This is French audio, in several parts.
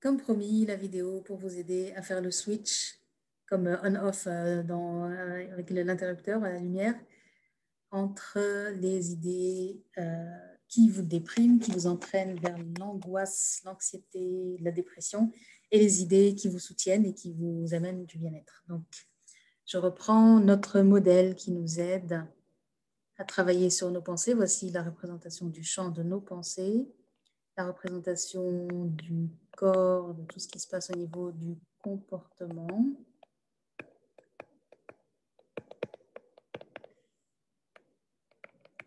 Comme promis, la vidéo pour vous aider à faire le switch, comme on-off avec l'interrupteur à la lumière, entre les idées qui vous dépriment, qui vous entraînent vers l'angoisse, l'anxiété, la dépression, et les idées qui vous soutiennent et qui vous amènent du bien-être. Donc, je reprends notre modèle qui nous aide à travailler sur nos pensées. Voici la représentation du champ de nos pensées, la représentation du corps, de tout ce qui se passe au niveau du comportement.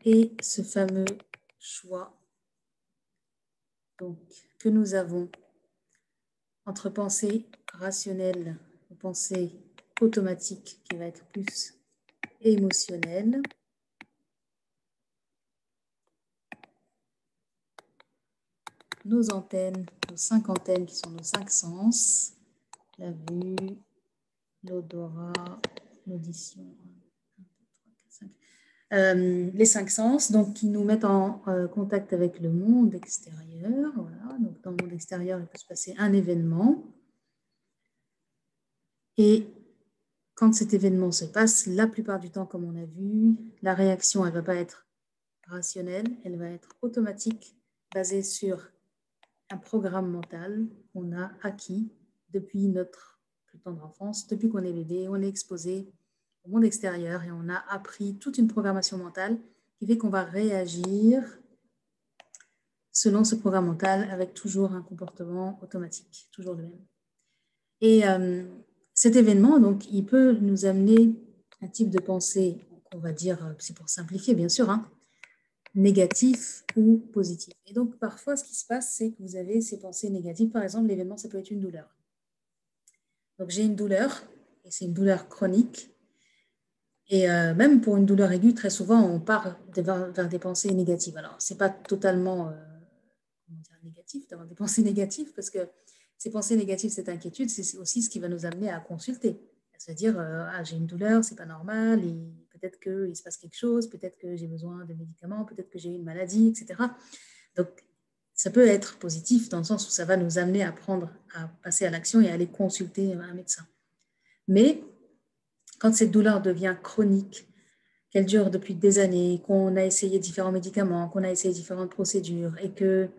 Et ce fameux choix donc, que nous avons entre pensée rationnelle et pensée automatique qui va être plus émotionnelle. Nos antennes, nos 5 antennes qui sont nos 5 sens, la vue, l'odorat, l'audition, les 5 sens, donc qui nous mettent en contact avec le monde extérieur. Voilà. Donc, dans le monde extérieur, il peut se passer un événement. Et quand cet événement se passe, la plupart du temps, comme on a vu, la réaction, elle ne va pas être rationnelle, elle va être automatique, basée sur un programme mental qu'on a acquis depuis notre plus tendre enfance, depuis qu'on est bébé, on est exposé au monde extérieur et on a appris toute une programmation mentale qui fait qu'on va réagir selon ce programme mental avec toujours un comportement automatique, toujours le même. Et cet événement, donc, il peut nous amener un type de pensée, on va dire, c'est pour simplifier bien sûr, hein, négatif ou positif. Et donc, parfois, ce qui se passe, c'est que vous avez ces pensées négatives. Par exemple, l'événement, ça peut être une douleur. Donc, j'ai une douleur, et c'est une douleur chronique. Et même pour une douleur aiguë, très souvent, on part vers des pensées négatives. Alors, ce n'est pas totalement négatif d'avoir des pensées négatives, parce que ces pensées négatives, cette inquiétude, c'est aussi ce qui va nous amener à consulter. À se dire, ah, j'ai une douleur, c'est pas normal, et peut-être qu'il se passe quelque chose, peut-être que j'ai besoin de médicaments, peut-être que j'ai une maladie, etc. Donc, ça peut être positif dans le sens où ça va nous amener à passer à l'action et à aller consulter un médecin. Mais quand cette douleur devient chronique, qu'elle dure depuis des années, qu'on a essayé différents médicaments, qu'on a essayé différentes procédures et que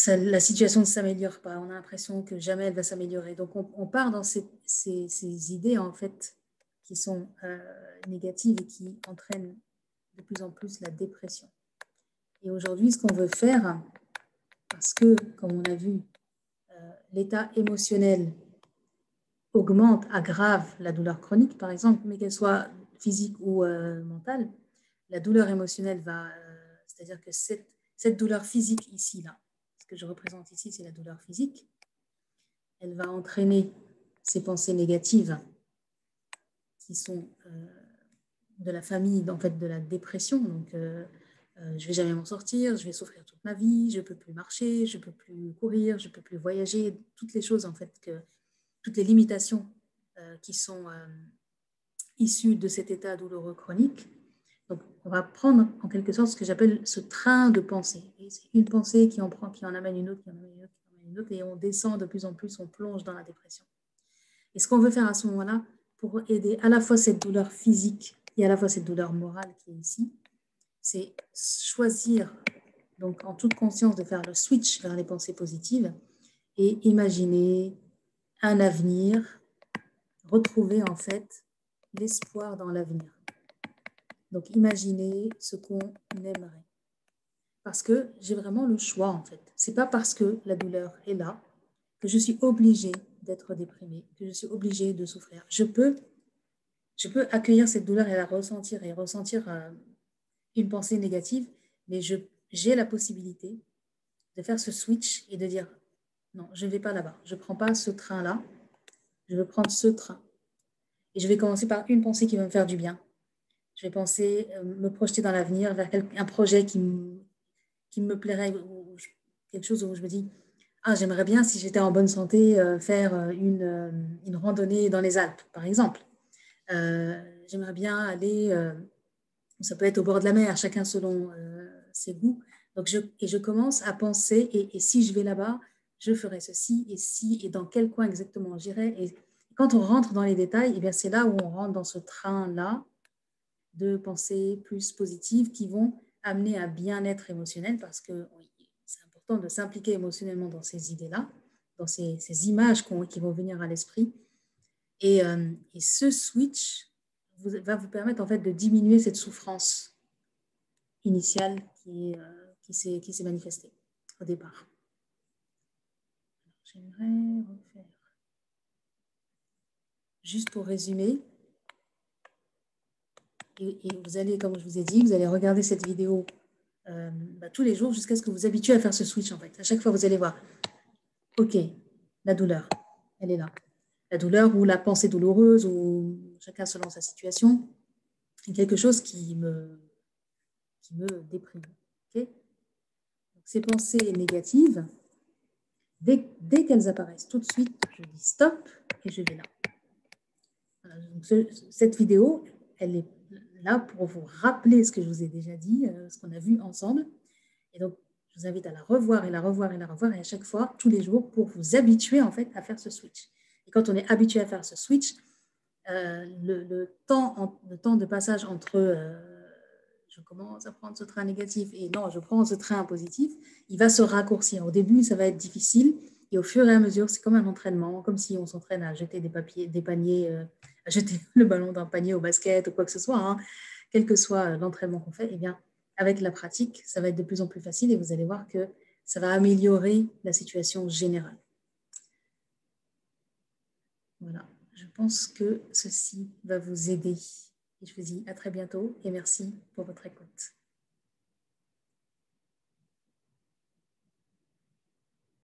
la situation ne s'améliore pas, on a l'impression que jamais elle va s'améliorer. Donc, on part dans ces idées, en fait, qui sont négatives et qui entraînent de plus en plus la dépression. Et aujourd'hui, ce qu'on veut faire, parce que, comme on a vu, l'état émotionnel augmente, aggrave la douleur chronique, par exemple, mais qu'elle soit physique ou mentale, la douleur émotionnelle va, c'est-à-dire que cette douleur physique ici, là, ce que je représente ici, c'est la douleur physique, elle va entraîner ces pensées négatives qui sont de la famille, en fait, de la dépression. Donc, je ne vais jamais m'en sortir, je vais souffrir toute ma vie, je ne peux plus marcher, je ne peux plus courir, je ne peux plus voyager, toutes les choses, en fait, toutes les limitations qui sont issues de cet état douloureux chronique. Donc, on va prendre en quelque sorte ce que j'appelle ce train de pensée. Et c'est une pensée qui en prend, qui en amène une autre, qui en amène une autre, qui en amène une autre, et on descend de plus en plus, on plonge dans la dépression. Et ce qu'on veut faire à ce moment-là, pour aider à la fois cette douleur physique et à la fois cette douleur morale qui est ici, c'est choisir, donc en toute conscience, de faire le switch vers les pensées positives et imaginer un avenir, retrouver en fait l'espoir dans l'avenir. Donc imaginer ce qu'on aimerait. Parce que j'ai vraiment le choix en fait. C'est pas parce que la douleur est là que je suis obligée d'être déprimée, que je suis obligée de souffrir. Je peux accueillir cette douleur et la ressentir et ressentir une pensée négative, mais j'ai la possibilité de faire ce switch et de dire non, je ne vais pas là-bas, je ne prends pas ce train-là, je veux prendre ce train. Et je vais commencer par une pensée qui va me faire du bien. Je vais penser, me projeter dans l'avenir vers un projet qui me plairait, ou quelque chose où je me dis, ah, j'aimerais bien, si j'étais en bonne santé, faire une randonnée dans les Alpes, par exemple. J'aimerais bien aller, ça peut être au bord de la mer, chacun selon ses goûts. Donc je commence à penser, et si je vais là-bas, je ferai ceci et si, et dans quel coin exactement j'irai. Et quand on rentre dans les détails, eh bien c'est là où on rentre dans ce train-là de pensées plus positives qui vont amener un bien-être émotionnel parce que oui, c'est important de s'impliquer émotionnellement dans ces idées-là, dans ces images qui vont venir à l'esprit. Et ce switch va vous permettre en fait de diminuer cette souffrance initiale qui s'est manifestée au départ. J'aimerais refaire. Juste pour résumer, et vous allez, comme je vous ai dit, vous allez regarder cette vidéo tous les jours jusqu'à ce que vous vous habituez à faire ce switch en fait. À chaque fois, vous allez voir, ok, la douleur, elle est là. La douleur ou la pensée douloureuse, ou chacun selon sa situation, est quelque chose qui me déprime. Okay. Donc, ces pensées négatives, dès qu'elles apparaissent, tout de suite, je dis stop et je vais là. Voilà, donc cette vidéo, elle est là pour vous rappeler ce que je vous ai déjà dit, ce qu'on a vu ensemble. Et donc, je vous invite à la revoir et la revoir et la revoir, et à chaque fois, tous les jours, pour vous habituer en fait à faire ce switch. Et quand on est habitué à faire ce switch, le temps de passage entre je commence à prendre ce train négatif et non, je prends ce train positif, il va se raccourcir. Au début, ça va être difficile, et au fur et à mesure, c'est comme un entraînement, comme si on s'entraîne à jeter des paniers, à jeter le ballon d'un panier au basket ou quoi que ce soit, hein. Quel que soit l'entraînement qu'on fait, eh bien, avec la pratique, ça va être de plus en plus facile et vous allez voir que ça va améliorer la situation générale. Voilà, je pense que ceci va vous aider. Et je vous dis à très bientôt et merci pour votre écoute.